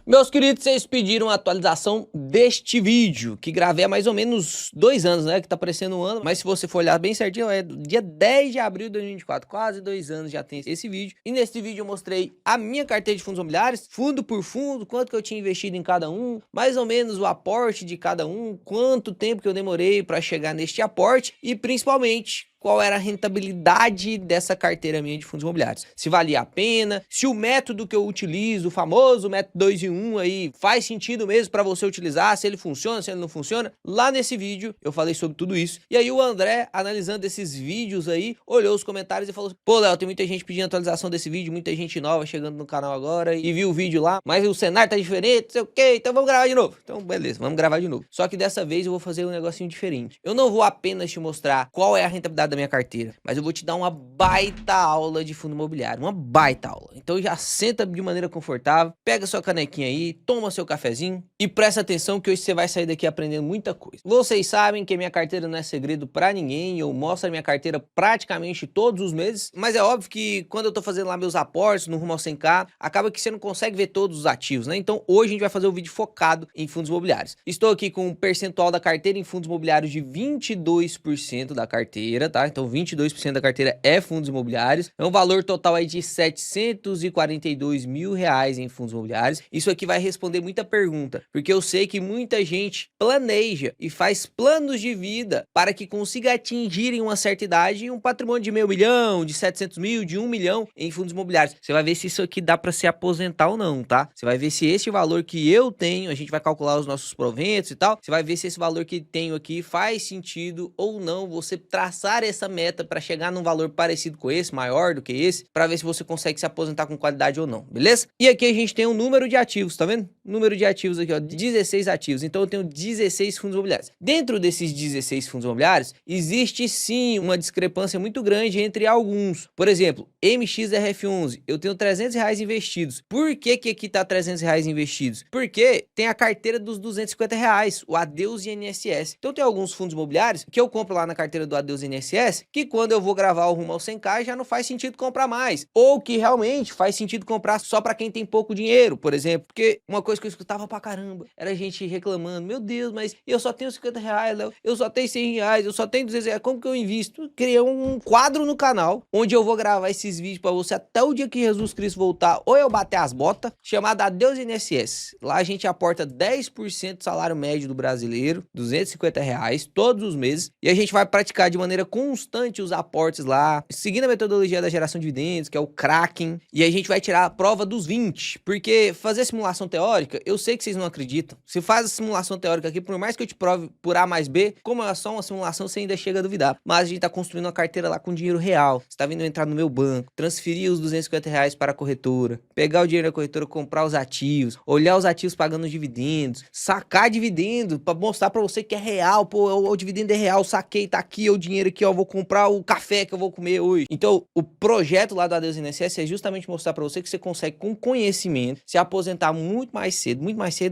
Meus queridos, vocês pediram a atualização deste vídeo, que gravei há mais ou menos 2 anos, né? Que tá parecendo um ano, mas se você for olhar bem certinho, é do dia 10 de abril de 2024, quase 2 anos já tem esse vídeo. E nesse vídeo eu mostrei a minha carteira de fundos imobiliários, fundo por fundo, quanto que eu tinha investido em cada um, mais ou menos o aporte de cada um, quanto tempo que eu demorei para chegar neste aporte e principalmente qual era a rentabilidade dessa carteira minha de fundos imobiliários. Se valia a pena, se o método que eu utilizo, o famoso método 2 em 1 aí, faz sentido mesmo para você utilizar, se ele funciona, se ele não funciona. Lá nesse vídeo eu falei sobre tudo isso. E aí o André, analisando esses vídeos aí, olhou os comentários e falou: pô, Léo, tem muita gente pedindo atualização desse vídeo, muita gente nova chegando no canal agora e viu o vídeo lá, mas o cenário tá diferente, não sei o que, então vamos gravar de novo. Então beleza, vamos gravar de novo. Só que dessa vez eu vou fazer um negocinho diferente. Eu não vou apenas te mostrar qual é a rentabilidade da minha carteira, mas eu vou te dar uma baita aula de fundo imobiliário, uma baita aula. Então já senta de maneira confortável, pega sua canequinha aí, toma seu cafezinho e presta atenção que hoje você vai sair daqui aprendendo muita coisa. Vocês sabem que a minha carteira não é segredo pra ninguém, eu mostro a minha carteira praticamente todos os meses, mas é óbvio que quando eu tô fazendo lá meus aportes no rumo ao 100k, acaba que você não consegue ver todos os ativos, né? Então hoje a gente vai fazer um vídeo focado em fundos imobiliários. Estou aqui com um percentual da carteira em fundos imobiliários de 22% da carteira, tá? Então 22% da carteira é fundos imobiliários. É um valor total aí de R$742 mil em fundos imobiliários. Isso aqui vai responder muita pergunta, porque eu sei que muita gente planeja e faz planos de vida para que consiga atingirem uma certa idade e um patrimônio de $500 mil, de 700 mil, de 1 milhão em fundos imobiliários. Você vai ver se isso aqui dá para se aposentar ou não, tá? Você vai ver se esse valor que eu tenho, a gente vai calcular os nossos proventos e tal, você vai ver se esse valor que tenho aqui faz sentido ou não você traçar essa meta para chegar num valor parecido com esse, maior do que esse, para ver se você consegue se aposentar com qualidade ou não, beleza? E aqui a gente tem um número de ativos, tá vendo? Número de ativos aqui, ó, 16 ativos. Então eu tenho 16 fundos imobiliários. Dentro desses 16 fundos imobiliários, existe sim uma discrepância muito grande entre alguns. Por exemplo, MXRF11, eu tenho R$300 investidos. Por que que aqui tá R$300 investidos? Porque tem a carteira dos R$250, o Adeus INSS. Então tem alguns fundos imobiliários que eu compro lá na carteira do Adeus INSS, que quando eu vou gravar o rumo ao 100k já não faz sentido comprar mais, ou que realmente faz sentido comprar só para quem tem pouco dinheiro, por exemplo, porque uma coisa que eu escutava pra caramba era gente reclamando: meu Deus, mas eu só tenho R$50, Léo, eu só tenho R$100, eu só tenho R$200, como que eu invisto? Eu criei um quadro no canal, onde eu vou gravar esses vídeos para você até o dia que Jesus Cristo voltar, ou eu bater as botas, chamada Adeus INSS. Lá a gente aporta 10% do salário médio do brasileiro, R$250, todos os meses, e a gente vai praticar de maneira constante os aportes lá, seguindo a metodologia da geração de dividendos, que é o Kraken, e a gente vai tirar a prova dos 20, porque fazer simulação teórica, eu sei que vocês não acreditam. Se faz a simulação teórica aqui, por mais que eu te prove por A mais B, como é só uma simulação, você ainda chega a duvidar. Mas a gente tá construindo uma carteira lá com dinheiro real. Você tá vindo entrar no meu banco, transferir os R$250 para a corretora, pegar o dinheiro da corretora, comprar os ativos, olhar os ativos pagando os dividendos, sacar dividendo, para mostrar para você que é real, pô, o dividendo é real, saquei, tá aqui, o dinheiro aqui, ó, vou comprar o café que eu vou comer hoje. Então, o projeto lá do Adeus INSS é justamente mostrar para você que você consegue, com conhecimento, se aposentar muito mais cedo,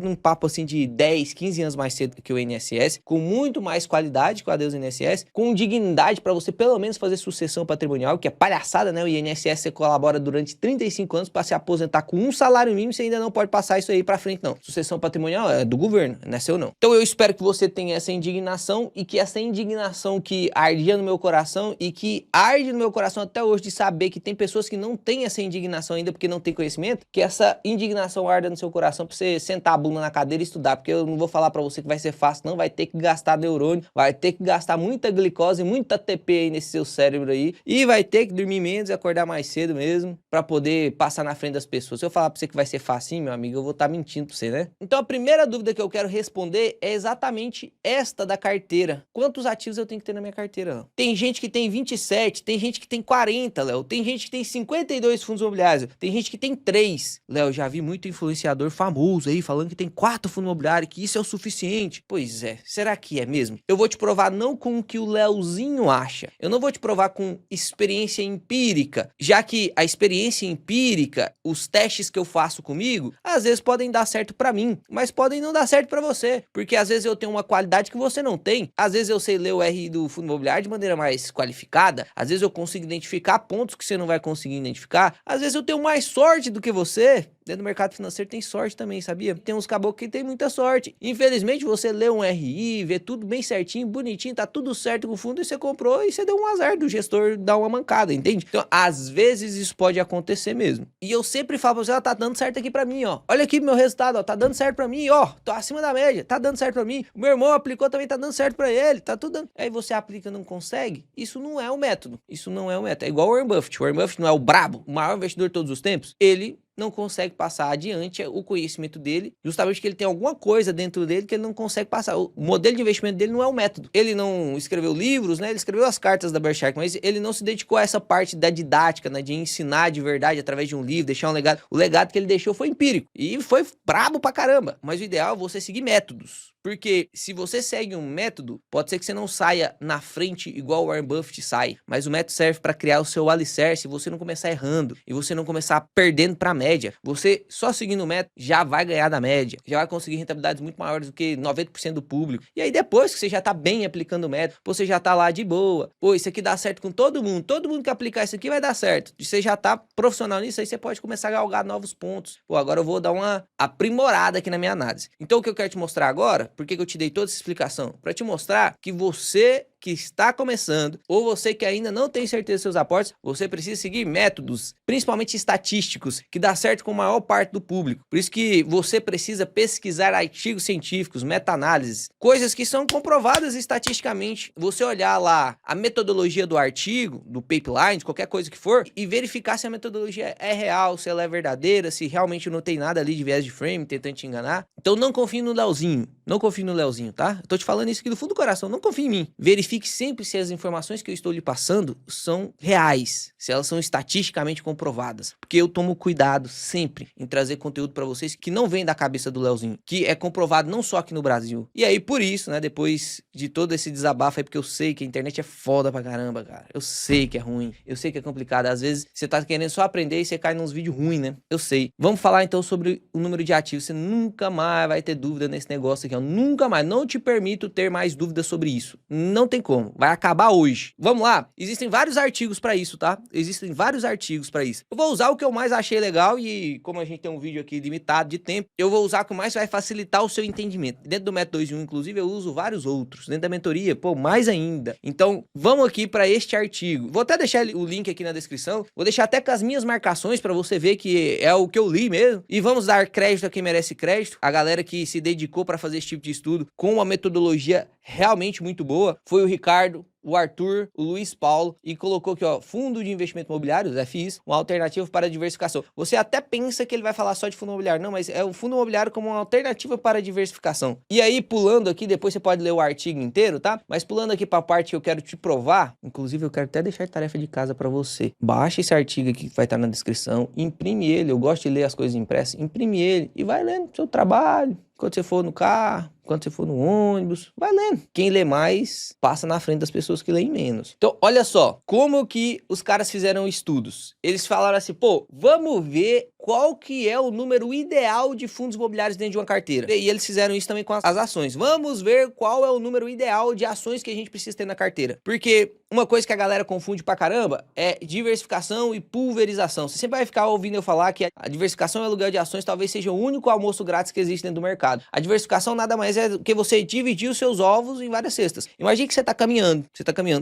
num papo assim de 10, 15 anos mais cedo que o INSS, com muito mais qualidade que o Adeus INSS, com dignidade para você pelo menos fazer sucessão patrimonial, que é palhaçada, né? O INSS você colabora durante 35 anos para se aposentar com um salário mínimo, você ainda não pode passar isso aí para frente, não. Sucessão patrimonial é do governo, não é seu não. Então eu espero que você tenha essa indignação e que essa indignação que ardia no meu coração e que arde no meu coração até hoje de saber que tem pessoas que não têm essa indignação ainda porque não tem conhecimento, que essa indignação arda no seu coração pra você sentar a bunda na cadeira e estudar, porque eu não vou falar pra você que vai ser fácil, não, vai ter que gastar neurônio, vai ter que gastar muita glicose, muita ATP aí nesse seu cérebro aí, e vai ter que dormir menos e acordar mais cedo mesmo, pra poder passar na frente das pessoas. Se eu falar pra você que vai ser facinho, meu amigo, eu vou estar mentindo pra você, né? Então a primeira dúvida que eu quero responder é exatamente esta da carteira. Quantos ativos eu tenho que ter na minha carteira, Léo? Tem gente que tem 27, tem gente que tem 40, Léo, tem gente que tem 52 fundos imobiliários, tem gente que tem 3. Léo, já vi muito influenciador famoso aí falando que tem 4 fundos imobiliários, que isso é o suficiente. Pois é, será que é mesmo? Eu vou te provar não com o que o Leozinho acha, eu não vou te provar com experiência empírica, já que a experiência empírica, os testes que eu faço comigo, às vezes podem dar certo pra mim, mas podem não dar certo pra você, porque às vezes eu tenho uma qualidade que você não tem, às vezes eu sei ler o RI do fundo imobiliário de maneira mais qualificada, às vezes eu consigo identificar pontos que você não vai conseguir identificar, às vezes eu tenho mais sorte do que você, Dentro do mercado financeiro tem sorte também, sabia? Tem uns caboclos que tem muita sorte. Infelizmente, você lê um RI, vê tudo bem certinho, bonitinho, tá tudo certo com o fundo e você comprou e você deu um azar do gestor dar uma mancada, entende? Então, às vezes isso pode acontecer mesmo. E eu sempre falo pra você, ó, tá dando certo aqui pra mim, ó. Olha aqui meu resultado, ó, tá dando certo pra mim, ó. Tô acima da média, tá dando certo pra mim. O meu irmão aplicou também, tá dando certo pra ele, tá tudo dando. Aí você aplica e não consegue, isso não é o método. Isso não é o método. É igual o Warren Buffett. O Warren Buffett não é o brabo, o maior investidor de todos os tempos? Ele não consegue passar adiante o conhecimento dele, justamente porque ele tem alguma coisa dentro dele que ele não consegue passar. O modelo de investimento dele não é o método. Ele não escreveu livros, né? Ele escreveu as cartas da Berkshire, mas ele não se dedicou a essa parte da didática, né? De ensinar de verdade através de um livro, deixar um legado. O legado que ele deixou foi empírico e foi brabo pra caramba. Mas o ideal é você seguir métodos. Porque se você segue um método, pode ser que você não saia na frente igual o Warren Buffett sai, mas o método serve para criar o seu alicerce e você não começar errando, e você não começar perdendo para a média. Você só seguindo o método já vai ganhar da média, já vai conseguir rentabilidades muito maiores do que 90% do público. E aí depois que você já tá bem aplicando o método, você já tá lá de boa. Pô, isso aqui dá certo com todo mundo que aplicar isso aqui vai dar certo. E você já tá profissional nisso, aí você pode começar a galgar novos pontos. Pô, agora eu vou dar uma aprimorada aqui na minha análise. Então o que eu quero te mostrar agora, por que eu te dei toda essa explicação? Para te mostrar que você que está começando, ou você que ainda não tem certeza dos seus aportes, você precisa seguir métodos, principalmente estatísticos, que dá certo com a maior parte do público. Por isso que você precisa pesquisar artigos científicos, meta-análises, coisas que são comprovadas estatisticamente. Você olhar lá a metodologia do artigo, do pipeline, qualquer coisa que for, e verificar se a metodologia é real, se ela é verdadeira, se realmente não tem nada ali de viés de frame, tentando te enganar. Então não confie no Leozinho, não confie no Leozinho, tá? Eu tô te falando isso aqui do fundo do coração, não confie em mim. Verifique sempre se as informações que eu estou lhe passando são reais, se elas são estatisticamente comprovadas, porque eu tomo cuidado sempre em trazer conteúdo para vocês que não vem da cabeça do Leozinho, que é comprovado não só aqui no Brasil. E aí por isso, né, depois de todo esse desabafo aí, porque eu sei que a internet é foda pra caramba, cara, eu sei que é ruim, eu sei que é complicado, às vezes você tá querendo só aprender e você cai nos vídeos ruins, né, eu sei. Vamos falar então sobre o número de ativos. Você nunca mais vai ter dúvida nesse negócio aqui, ó. Nunca mais, não te permito ter mais dúvidas sobre isso, não tem como, vai acabar hoje. Vamos lá, existem vários artigos para isso, tá? Existem vários artigos para isso. Eu vou usar o que eu mais achei legal e como a gente tem um vídeo aqui limitado de tempo, eu vou usar o que mais vai facilitar o seu entendimento. Dentro do método 2 em 1, inclusive, eu uso vários outros. Dentro da mentoria, pô, mais ainda. Então, vamos aqui para este artigo. Vou até deixar o link aqui na descrição. Vou deixar até com as minhas marcações para você ver que é o que eu li mesmo. E vamos dar crédito a quem merece crédito. A galera que se dedicou para fazer esse tipo de estudo com uma metodologia realmente muito boa foi o Ricardo, o Arthur, o Luiz Paulo, e colocou aqui, ó, fundo de investimento imobiliário, os FIs, uma alternativa para a diversificação. Você até pensa que ele vai falar só de fundo imobiliário, não, mas é o fundo imobiliário como uma alternativa para a diversificação. E aí, pulando aqui, depois você pode ler o artigo inteiro, tá? Mas pulando aqui para a parte que eu quero te provar, inclusive eu quero até deixar tarefa de casa para você. Baixa esse artigo aqui que vai estar na descrição, imprime ele, eu gosto de ler as coisas impressas, imprime ele e vai lendo seu trabalho. Quando você for no carro, quando você for no ônibus, vai lendo. Quem lê mais, passa na frente das pessoas que leem menos. Então, olha só, como que os caras fizeram estudos. Eles falaram assim, pô, vamos ver qual que é o número ideal de fundos imobiliários dentro de uma carteira. E eles fizeram isso também com as ações. Vamos ver qual é o número ideal de ações que a gente precisa ter na carteira. Porque uma coisa que a galera confunde pra caramba é diversificação e pulverização. Você sempre vai ficar ouvindo eu falar que a diversificação e aluguel de ações talvez seja o único almoço grátis que existe dentro do mercado. A diversificação nada mais é do que você dividir os seus ovos em várias cestas. Imagine que você tá caminhando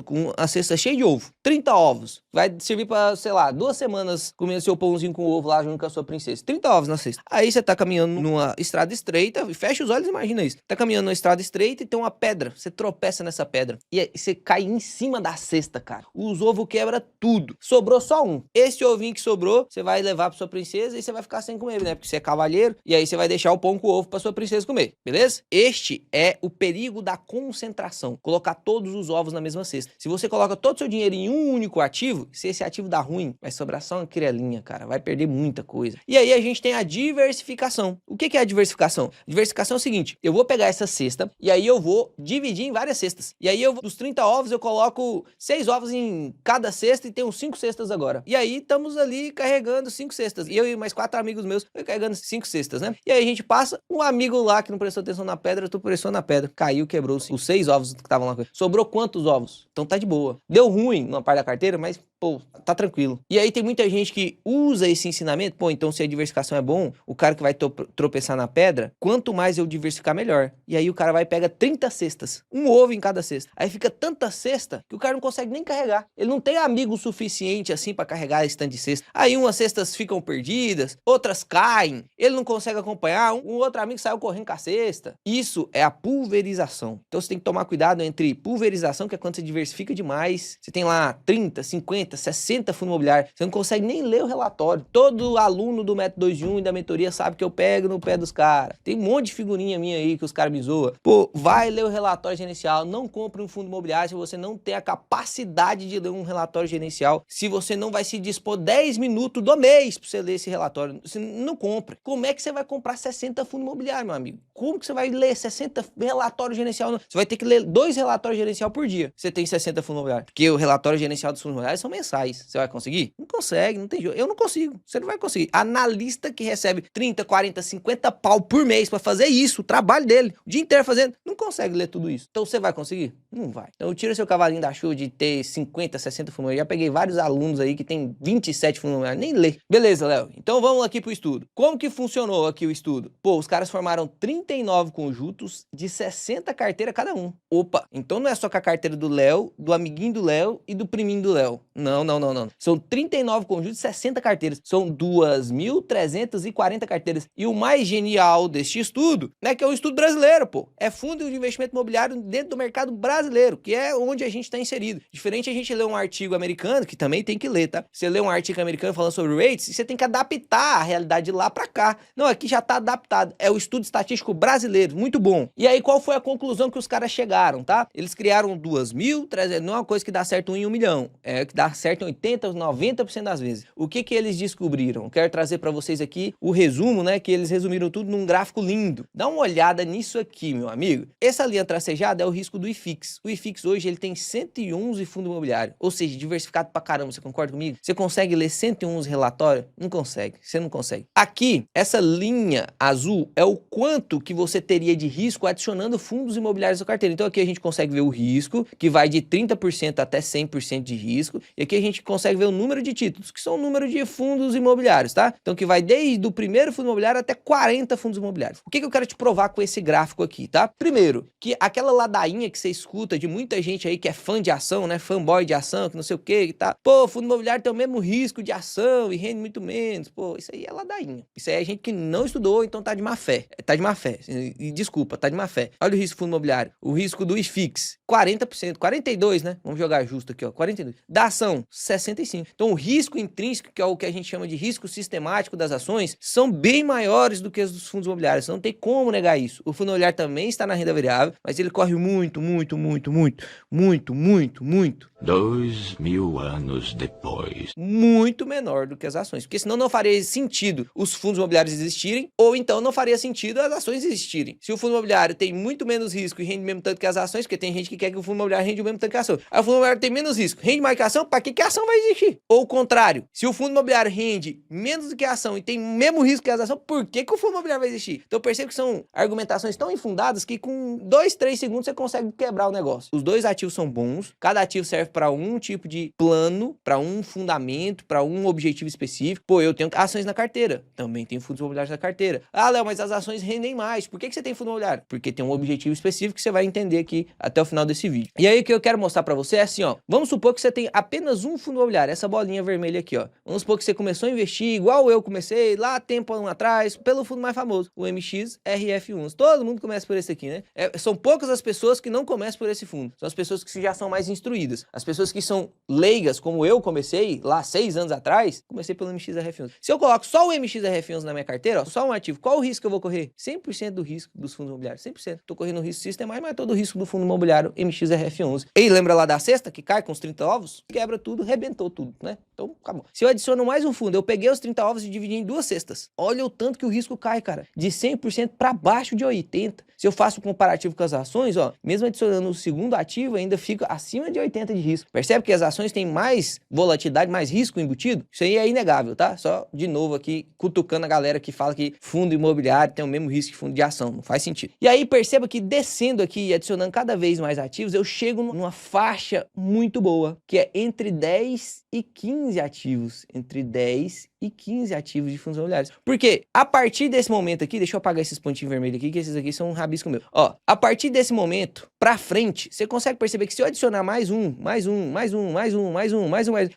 com a cesta cheia de ovo, 30 ovos. Vai servir pra, sei lá, 2 semanas comendo seu pãozinho com ovo lá junto com a sua princesa. 30 ovos na cesta. Aí você tá caminhando numa estrada estreita, fecha os olhos e imagina isso. Tá caminhando numa estrada estreita e tem uma pedra. Você tropeça nessa pedra. E aí você cai em cima da cesta, cara. Os ovos quebra tudo. Sobrou só um. Esse ovinho que sobrou, você vai levar pra sua princesa e você vai ficar sem comer, né? Porque você é cavalheiro. E aí você vai deixar o pão com o ovo pra sua princesa comer, beleza? Este é o perigo da concentração. Colocar todos os ovos na mesma cesta. Se você coloca todo o seu dinheiro em um único ativo, se esse ativo dá ruim, vai sobrar só uma crialinha, cara. Vai perder muita coisa. E aí a gente tem a diversificação. O que é a diversificação? Diversificação é o seguinte, eu vou pegar essa cesta e aí eu vou dividir em várias cestas. E aí dos 30 ovos eu coloco 6 ovos em cada cesta e tenho 5 cestas agora. E aí estamos ali carregando 5 cestas. E eu e mais 4 amigos meus carregando 5 cestas, né? E aí a gente passa, um amigo lá que não prestou atenção na pedra, tu prestou na pedra. Caiu, quebrou os 6 ovos que estavam lá. Sobrou quantos ovos? Então tá de boa. Deu ruim numa parte da carteira, mas, pô, tá tranquilo. E aí tem muita gente que usa esse ensinamento, pô, então se a diversificação é bom, o cara que vai tropeçar na pedra, quanto mais eu diversificar, melhor. E aí o cara vai e pega 30 cestas, um ovo em cada cesta. Aí fica tanta cesta que o cara não consegue nem carregar. Ele não tem amigo suficiente assim para carregar esse tanto de cesta. Aí umas cestas ficam perdidas, outras caem, ele não consegue acompanhar, um outro amigo saiu correndo com a cesta. Isso é a pulverização. Então você tem que tomar cuidado entre pulverização, que é quando você diversifica demais. Você tem lá 30, 50, 60 fundos imobiliários, você não consegue nem ler o relatório. Todo aluno do método 2 em 1 e da mentoria sabe que eu pego no pé dos caras. Tem um monte de figurinha minha aí que os caras me zoam. Pô, vai ler o relatório gerencial, não compre um fundo imobiliário se você não tem a capacidade de ler um relatório gerencial, se você não vai se dispor 10 minutos do mês para você ler esse relatório. Você não compra. Como é que você vai comprar 60 fundos imobiliários, meu amigo? Como que você vai ler 60 relatórios gerencial? Você vai ter que ler 2 relatórios gerencial por dia. Você tem 60 fundos imobiliários. Porque o relatório gerencial dos fundos imobiliários são mensais. Você vai conseguir? Não consegue, não tem jeito. Eu não consigo. Você não vai conseguir. Analista que recebe 30, 40, 50 pau por mês para fazer isso, o trabalho dele, o dia inteiro fazendo, não consegue ler tudo isso. Então você vai conseguir? Não vai. Então tira seu cavalinho da chuva de ter 50, 60 fundos imobiliários. Já peguei vários alunos aí que tem 27 fundos imobiliários, nem lê. Beleza, Léo. Então vamos aqui pro estudo. Como que funcionou aqui o estudo? Pô, os caras formaram 39 conjuntos de 60 carteiras cada um. Opa, então não é só com a carteira do Léo, do amiguinho do Léo e do priminho do Léo. Não, não, não, não. São 39 conjuntos de 60 carteiras. São 2.340 carteiras. E o mais genial deste estudo, né, que é o estudo brasileiro, pô. É fundo de investimento imobiliário dentro do mercado brasileiro, que é onde a gente está inserido. Diferente a gente ler um artigo americano, que também tem que ler, tá? Você lê um artigo americano falando sobre rates, você tem que adaptar a realidade de lá para cá. Não, aqui já tá adaptado. É o estudo estatístico brasileiro, muito bom. E aí, qual foi a conclusão que os caras chegaram, tá? Eles criaram 2.300, não é uma coisa que dá certo em 1 milhão, é que dá certo em 80, 90% das vezes. O que que eles descobriram? Quero trazer para vocês aqui o resumo, né, que eles resumiram tudo num gráfico lindo. Dá uma olhada nisso aqui, meu amigo. Essa linha tracejada é o risco do IFIX. O IFIX hoje ele tem 111 fundos imobiliários, ou seja, diversificado pra caramba, você concorda comigo? Você consegue ler 111 relatórios? Não consegue, você não consegue. Aqui, essa linha azul é o quanto que você teria de risco adicionando fundos imobiliários à carteira. Então aqui a gente consegue ver o risco, que vai de 30% até 100% de risco, e aqui a gente consegue ver o número de títulos, que são o número de fundos imobiliários, tá? Então que vai desde o primeiro fundo imobiliário até 40 fundos imobiliários. O que que eu quero te provar com esse gráfico aqui, tá? Primeiro, que aquela ladainha que você escuta de muita gente aí que é fã de ação, né? Fanboy de ação, que não sei o que, tá? Pô, fundo imobiliário tem o mesmo risco de ação e rende muito menos. Pô, isso aí é ladainha. Isso aí é gente que não estudou, então tá de má fé. Tá de má fé. E desculpa, tá de má fé. Olha o risco do fundo imobiliário. O risco do IFIX, 40%, 42%, né? Vamos jogar justo aqui, ó, 42%. Da ação, 65%. Então o risco intrínseco, que é o que a gente chama de risco sistemático das ações, são bem maiores do que os dos fundos imobiliários. Não tem como negar isso. O fundo imobiliário também está na renda variável, mas ele corre muito, muito, muito, muito, muito, muito, muito. 2000 anos depois. Muito menor do que as ações. Porque senão não faria sentido os fundos imobiliários existirem, ou então não faria sentido as ações existirem. Se o fundo imobiliário tem muito menos risco e rende mesmo tanto que as ações, porque tem gente que quer que o fundo imobiliário rende o mesmo tanto que a ação. Aí o fundo imobiliário tem menos risco, rende mais que a ação, para que a ação vai existir? Ou o contrário, se o fundo imobiliário rende menos do que a ação e tem o mesmo risco que as ações, por que o fundo imobiliário vai existir? Então eu percebo que são argumentações tão infundadas que com 2, 3 segundos você consegue quebrar o negócio. Os dois ativos são bons, cada ativo serve para um tipo de plano, para um fundamento, para um objetivo específico. Pô, eu tenho ações na carteira, também tenho fundos imobiliários na carteira. Ah, Léo, mas as ações rendem mais. Por que você tem fundo imobiliário? Porque tem um objetivo específico que você vai entender aqui até o final desse vídeo. E aí o que eu quero mostrar para você é assim, ó. Vamos supor que você tem apenas um fundo imobiliário, essa bolinha vermelha aqui, ó. Vamos supor que você começou a investir igual eu comecei lá tempo atrás, pelo fundo mais famoso, o MXRF11. Todo mundo começa por esse aqui, né? São poucas as pessoas que não começam por esse fundo. São as pessoas que já são mais instruídas. As pessoas que são leigas, como eu comecei lá 6 anos atrás, comecei pelo MXRF11. Se eu coloco só o MXRF11 na minha carteira, ó, só um ativo, qual o risco que eu vou correr? 100% do risco dos fundos imobiliários, 100%. Tô correndo o risco sistemático, mas todo o risco do fundo imobiliário MXRF11. E lembra lá da cesta, que cai com os 30 ovos? Quebra tudo, rebentou tudo, né? Então, acabou. Se eu adiciono mais um fundo, eu peguei os 30 ovos e dividi em 2 cestas. Olha o tanto que o risco cai, cara. De 100% para baixo de 80%. Se eu faço um comparativo com as ações, ó, mesmo adicionando o segundo ativo, ainda fica acima de 80 de risco. Percebe que as ações têm mais volatilidade, mais risco embutido? Isso aí é inegável, tá? Só de novo aqui, cutucando a galera que fala que fundo imobiliário tem o mesmo risco que fundo de ação. Não faz sentido. E aí perceba que descendo aqui e adicionando cada vez mais ativos, eu chego numa faixa muito boa, que é entre 10 e 15 ativos. Entre 10 e 15 ativos de fundos imobiliários. Porque a partir desse momento aqui, deixa eu apagar esses pontinhos vermelhos aqui, que esses aqui são um rabisco meu. Ó, a partir desse momento pra frente, você consegue perceber que se eu adicionar mais um,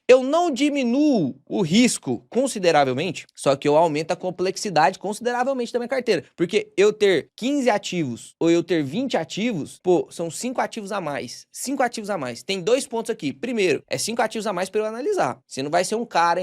eu não diminuo o risco consideravelmente, só que eu aumento a complexidade consideravelmente da minha carteira. Porque eu ter 15 ativos ou eu ter 20 ativos, pô, são 5 ativos a mais. 5 ativos a mais. Tem 2 pontos aqui. Primeiro, é 5 ativos a mais pra eu analisar. Você não vai ser um cara,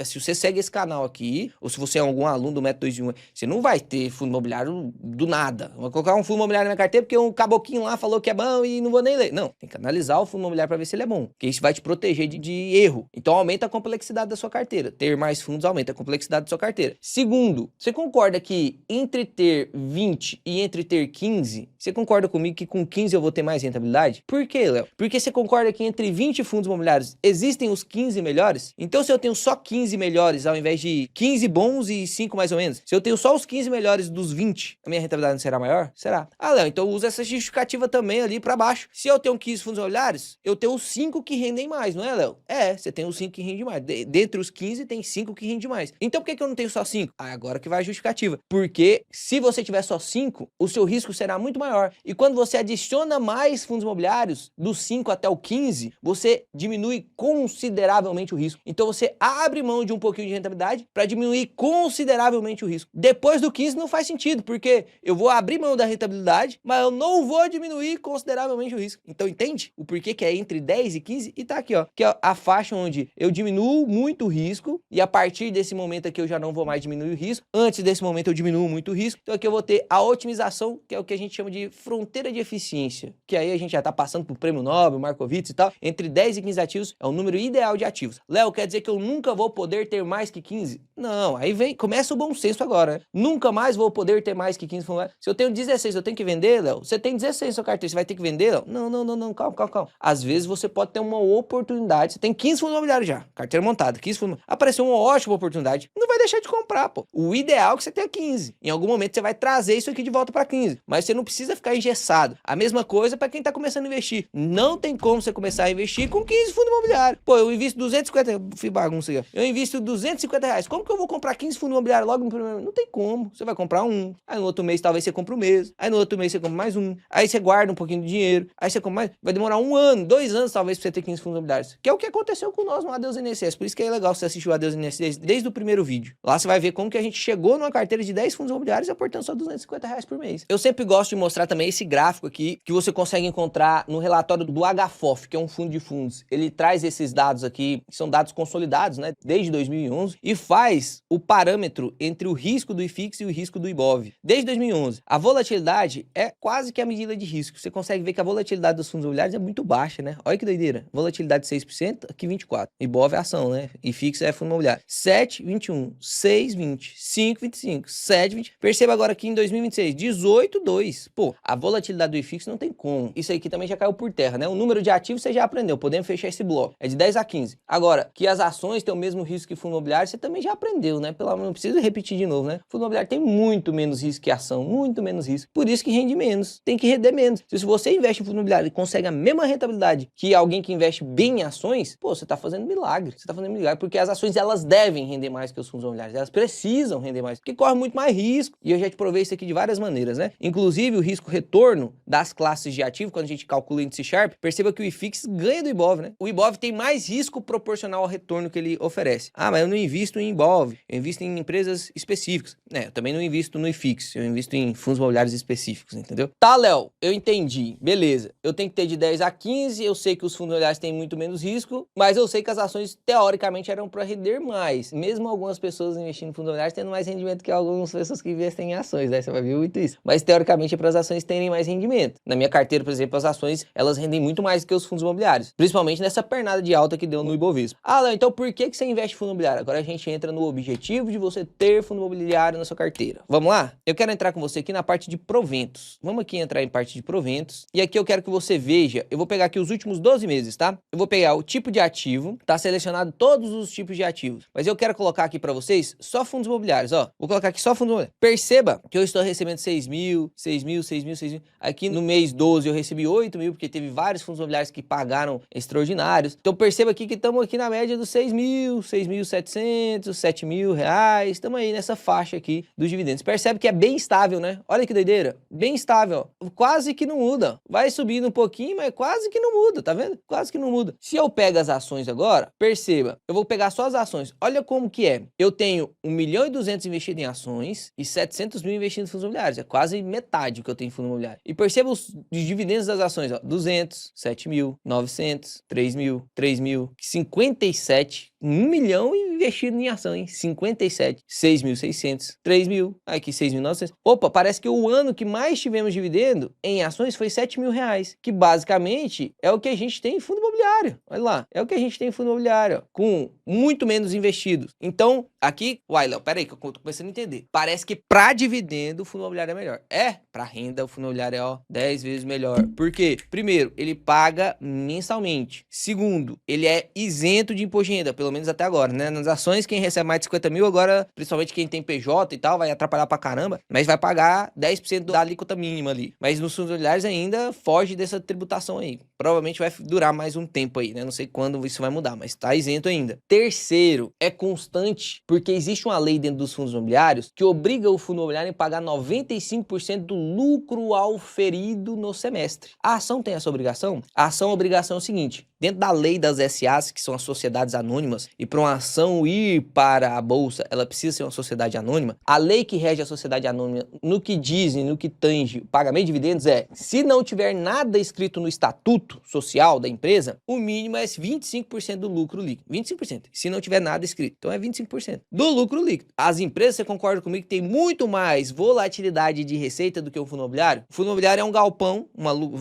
se você segue esse canal aqui, ou se você é algum aluno do Método 2 em 1, você não vai ter fundo imobiliário do nada. Vou colocar um fundo imobiliário na minha carteira porque um caboquinho lá falou que é bom e não vou nem ler. Não, tem que analisar o fundo imobiliário para ver se ele é bom, porque isso vai te proteger de erro. Então aumenta a complexidade da sua carteira. Ter mais fundos aumenta a complexidade da sua carteira. Segundo, você concorda que entre ter 20 e entre ter 15, você concorda comigo que com 15 eu vou ter mais rentabilidade? Por quê, Léo? Porque você concorda que entre 20 fundos imobiliários existem os 15 melhores? Então se eu tenho só 15 melhores ao invés de 15 bons e 5 mais ou menos, se eu tenho só os 15 melhores dos 20, a minha rentabilidade não será maior? Será? Ah, Léo, então usa essa justificativa também ali pra baixo. Se eu tenho 15 fundos imobiliários, eu tenho os 5 que rendem mais, não é, Léo? É, você tem os 5 que rendem mais. Dentre os 15, tem 5 que rendem mais. Então por que eu não tenho só 5? Ah, agora que vai a justificativa. Porque se você tiver só 5, o seu risco será muito maior. E quando você adiciona mais fundos imobiliários, dos 5 até o 15, você diminui consideravelmente o risco. Então você abre mão de um pouquinho de rentabilidade para diminuir consideravelmente o risco. Depois do 15 não faz sentido, porque eu vou abrir mão da rentabilidade, mas eu não vou diminuir consideravelmente o risco. Então entende o porquê que é entre 10 e 15? E tá aqui, ó, que é a faixa onde eu diminuo muito o risco e a partir desse momento aqui eu já não vou mais diminuir o risco. Antes desse momento eu diminuo muito o risco. Então aqui eu vou ter a otimização, que é o que a gente chama de fronteira de eficiência, que aí a gente já tá passando por Prêmio Nobel, Markowitz e tal. Entre 10 e 15 ativos é o número ideal de ativos. Léo, quer dizer que eu nunca vou poder ter mais que 15? Não, aí começa o bom senso agora, né? Nunca mais vou poder ter mais que 15 fundos imobiliários. Se eu tenho 16, eu tenho que vender, Léo? Você tem 16 na sua carteira, você vai ter que vender, Léo? Não, calma. Às vezes você pode ter uma oportunidade, você tem 15 fundos imobiliários já, carteira montada, 15 fundos, apareceu uma ótima oportunidade, não vai deixar de comprar, pô. O ideal é que você tenha 15. Em algum momento você vai trazer isso aqui de volta para 15, mas você não precisa ficar engessado. A mesma coisa para quem tá começando a investir. Não tem como você começar a investir com 15 fundos imobiliários. Pô, eu invisto 250, fui bagunça aqui. Eu invisto 250 reais. Como que eu vou comprar 15 fundos imobiliários logo no primeiro mês? Não tem como. Você vai comprar um. Aí no outro mês talvez você compre o mesmo. Aí no outro mês você compra mais um. Aí você guarda um pouquinho de dinheiro. Aí você compra mais. Vai demorar 1 ano, 2 anos talvez pra você ter 15 fundos imobiliários. Que é o que aconteceu com nós no Adeus INSS. Por isso que é legal você assistir o Adeus INSS desde o primeiro vídeo. Lá você vai ver como que a gente chegou numa carteira de 10 fundos imobiliários aportando só 250 reais por mês. Eu sempre gosto de mostrar também esse gráfico aqui que você consegue encontrar no relatório do HFOF, que é um fundo de fundos. Ele traz esses dados aqui, que são dados consolidados, né, desde 2011, e faz o parâmetro entre o risco do IFIX e o risco do IBOV. Desde 2011, a volatilidade é quase que a medida de risco. Você consegue ver que a volatilidade dos fundos imobiliários é muito baixa, né? Olha que doideira. Volatilidade 6%, aqui 24%. IBOV é ação, né? IFIX é fundo imobiliário. 7, 21, 6, 20, 5, 25, 7, 20. Perceba agora aqui em 2026, 18, 2. Pô, a volatilidade do IFIX não tem como. Isso aqui também já caiu por terra, né? O número de ativos você já aprendeu, podemos fechar esse bloco. É de 10 a 15. Agora, que as ações têm o mesmo risco que fundo imobiliário, você também já aprendeu, né? Pelo menos não precisa repetir de novo, né? Fundo imobiliário tem muito menos risco que ação, muito menos risco. Por isso que rende menos, tem que render menos. Se você investe em fundo imobiliário e consegue a mesma rentabilidade que alguém que investe bem em ações, pô, você tá fazendo milagre. Você tá fazendo milagre, porque as ações, elas devem render mais que os fundos imobiliários. Elas precisam render mais, porque corre muito mais risco. E eu já te provei isso aqui de várias maneiras, né? Inclusive, o risco-retorno das classes de ativo, quando a gente calcula o índice Sharpe, perceba que o IFIX ganha do IBOV, né? O IBOV tem mais risco proporcional ao retorno que ele oferece. Ah, mas eu não invisto em IBOV, eu invisto em empresas específicas. Eu também não invisto no IFIX, eu invisto em fundos imobiliários específicos, entendeu? Tá, Léo, eu entendi, beleza. Eu tenho que ter de 10 a 15, eu sei que os fundos imobiliários têm muito menos risco, mas eu sei que as ações, teoricamente, eram para render mais. Mesmo algumas pessoas investindo em fundos imobiliários tendo mais rendimento que algumas pessoas que investem em ações, né? Você vai ver muito isso. Mas, teoricamente, é para as ações terem mais rendimento. Na minha carteira, por exemplo, as ações, elas rendem muito mais do que os fundos imobiliários. Principalmente nessa pernada de alta que deu no Ibovespa. Ah, Léo, então por que você investe em fundo imobiliário? Agora a gente entra no objetivo de você ter fundo imobiliário na sua carteira. Vamos lá? Eu quero entrar com você aqui na parte de proventos. Vamos aqui entrar em parte de proventos. E aqui eu quero que você veja, eu vou pegar aqui os últimos 12 meses, tá? Eu vou pegar o tipo de ativo, tá selecionado todos os tipos de ativos. Mas eu quero colocar aqui para vocês só fundos imobiliários, ó. Vou colocar aqui só fundos imobiliários. Perceba que eu estou recebendo 6 mil, 6 mil, 6 mil, 6 mil. Aqui no mês 12 eu recebi 8 mil, porque teve vários fundos imobiliários que pagaram extraordinários. Então perceba aqui que estamos aqui na média dos 6 mil, 6.700, 7 mil reais. Estamos aí nessa faixa aqui dos dividendos. Percebe que é bem estável, né? Olha que doideira. Bem estável, ó. Quase que não muda. Vai subindo um pouquinho, mas quase que não muda, tá vendo? Quase que não muda. Se eu pego as ações agora, perceba, eu vou pegar só as ações. Olha como que é. Eu tenho 1.200.000 investido em ações e 700 mil investido em fundos imobiliários. É quase metade do que eu tenho em fundo imobiliário. E perceba os dividendos das ações, ó. 200, 7 mil, 900, 3 mil, 3 mil, 57, 1 milhão investido em ação, hein? 57, 6.600, 3 mil, aqui 6.900. Opa, parece que o ano que mais tivemos dividendo em ações foi 7 mil reais, que basicamente é o que a gente tem em fundo imobiliário. Olha lá, é o que a gente tem em fundo imobiliário, ó, com muito menos investidos. Então, aqui, uai, Léo, peraí que eu tô começando a entender. Parece que pra dividendo o fundo imobiliário é melhor. É, pra renda o fundo imobiliário é, ó, 10 vezes melhor. Por quê? Primeiro, ele paga mensalmente. Segundo, ele é isento de imposto de renda, pelo menos até agora, né? Nas ações, quem recebe mais de 50 mil, agora, principalmente quem tem PJ e tal, vai atrapalhar pra caramba, mas vai pagar 10% da alíquota mínima ali. Mas nos fundos imobiliários ainda foge dessa tributação aí. Provavelmente vai durar mais um tempo aí, né? Não sei quando isso vai mudar, mas tá isento ainda. Terceiro, é constante, porque existe uma lei dentro dos fundos imobiliários que obriga o fundo imobiliário a pagar 95% do lucro auferido no semestre. A ação tem essa obrigação? A obrigação é o seguinte: dentro da lei das SAs, que são as sociedades anônimas, e para uma ação ir para a bolsa, ela precisa ser uma sociedade anônima. A lei que rege a sociedade anônima, no que dizem, no que tange o pagamento de dividendos é: se não tiver nada escrito no estatuto social da empresa, o mínimo é 25% do lucro líquido. 25%. Se não tiver nada escrito. Então é 25% do lucro líquido. As empresas, você concorda comigo, que tem muito mais volatilidade de receita do que o fundo imobiliário? O fundo imobiliário é um galpão,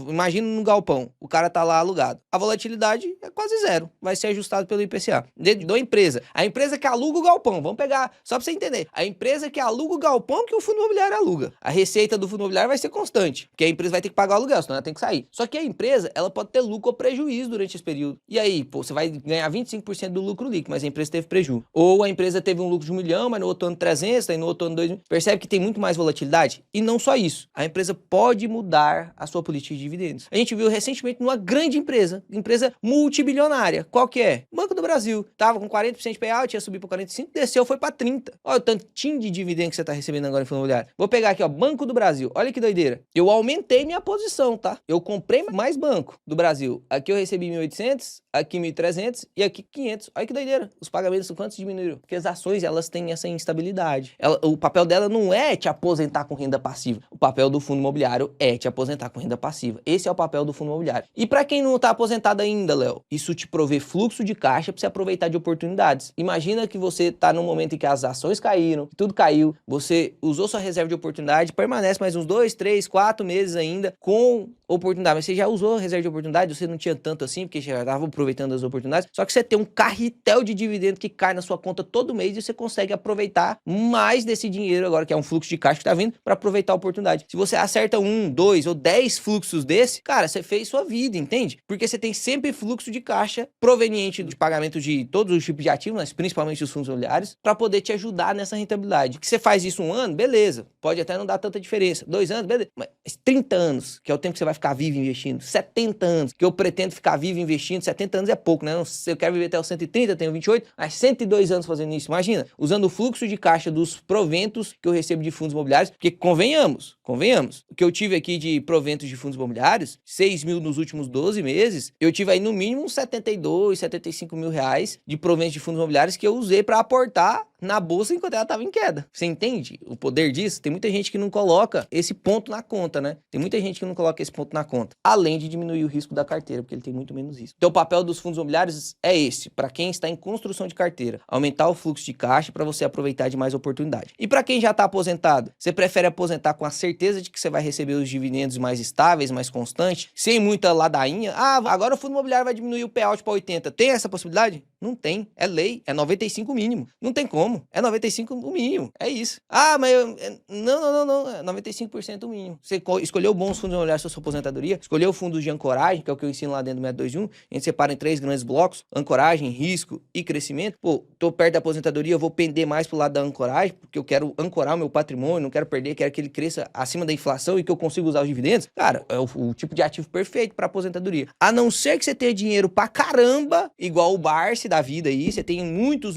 imagina num galpão, o cara tá lá alugado. A volatilidade é quase zero. Vai ser ajustado pelo IPCA. Dentro da empresa. A empresa que aluga o galpão, vamos pegar, só pra você entender. A empresa que aluga o galpão que o fundo imobiliário aluga. A receita do fundo imobiliário vai ser constante, porque a empresa vai ter que pagar o aluguel, senão ela tem que sair. Só que a empresa, ela pode ter lucro ou prejuízo durante esse período. E aí, pô, você vai ganhar 25% do lucro líquido, mas a empresa teve prejuízo. Ou a empresa teve um lucro de 1 milhão, mas no outro ano 300, aí no outro ano 2 mil. Percebe que tem muito mais volatilidade? E não só isso. A empresa pode mudar a sua política de dividendos. A gente viu recentemente numa grande empresa multibilionária. Qual que é? Banco do Brasil. Tava com 40% de payout, ia subir para 45%, desceu, foi para 30%. Olha o tantinho de dividendo que você tá recebendo agora em fundo imobiliário. Vou pegar aqui, ó, Banco do Brasil. Olha que doideira. Eu aumentei minha posição, tá? Eu comprei mais Banco do Brasil. Aqui eu recebi 1.800, aqui 1.300 e aqui 500. Olha que doideira. Os pagamentos quantos diminuíram? Porque as ações, elas têm essa instabilidade. O papel dela não é te aposentar com renda passiva. O papel do fundo imobiliário é te aposentar com renda passiva. Esse é o papel do fundo imobiliário. E para quem não tá aposentado ainda, Léo, isso te provê fluxo de caixa para você aproveitar de oportunidades. Imagina que você tá num momento em que as ações caíram, tudo caiu, você usou sua reserva de oportunidade, permanece mais uns 2, 3, 4 meses ainda com oportunidade, mas você já usou a reserva de oportunidade, você não tinha tanto assim, porque já estava aproveitando as oportunidades, só que você tem um carretel de dividendo que cai na sua conta todo mês e você consegue aproveitar mais desse dinheiro agora, que é um fluxo de caixa que tá vindo, para aproveitar a oportunidade. Se você acerta 1, 2 ou 10 fluxos desse, cara, você fez sua vida, entende? Porque você tem sempre fluxo de caixa proveniente de pagamento de todos os tipos de ativos, mas principalmente os fundos imobiliários, para poder te ajudar nessa rentabilidade. Que você faz isso 1 ano, beleza, pode até não dar tanta diferença. 2 anos, beleza, mas 30 anos, que é o tempo que você vai ficar vivo investindo, 70 anos, que eu pretendo ficar vivo investindo, 70 anos é pouco, né? Se eu quero viver até os 130, eu tenho 28, mas 102 anos fazendo isso, imagina, usando o fluxo de caixa dos proventos que eu recebo de fundos imobiliários, porque convenhamos, o que eu tive aqui de proventos de fundos imobiliários, 6 mil nos últimos 12 meses, eu tive aí no mínimo uns 72, 75 mil reais de proventos de fundos imobiliários que eu usei para aportar na bolsa enquanto ela estava em queda. Você entende o poder disso? Tem muita gente que não coloca esse ponto na conta, né? Tem muita gente que não coloca esse ponto na conta. Além de diminuir o risco da carteira, porque ele tem muito menos risco. Então o papel dos fundos imobiliários é esse, para quem está em construção de carteira. Aumentar o fluxo de caixa para você aproveitar de mais oportunidade. E para quem já está aposentado, você prefere aposentar com a certeza de que você vai receber os dividendos mais estáveis, mais constantes, sem muita ladainha? Ah, agora o fundo imobiliário vai diminuir o payout para 80. Tem essa possibilidade? Não tem. É lei. É 95 o mínimo. Não tem como. É 95 o mínimo. É isso. Ah, mas não. É 95% o mínimo. Você escolheu bons fundos imobiliários para sua aposentadoria, escolheu o fundo de ancoragem, que é o que eu ensino lá dentro do Método 21. A gente separa em 3 grandes blocos: ancoragem, risco e crescimento. Pô, tô perto da aposentadoria, eu vou pender mais pro lado da ancoragem, porque eu quero ancorar o meu patrimônio, não quero perder, quero que ele cresça acima da inflação e que eu consiga usar os dividendos. Cara, é o tipo de ativo perfeito para aposentadoria. A não ser que você tenha dinheiro pra caramba, igual o Barsi da vida aí, você tem muitos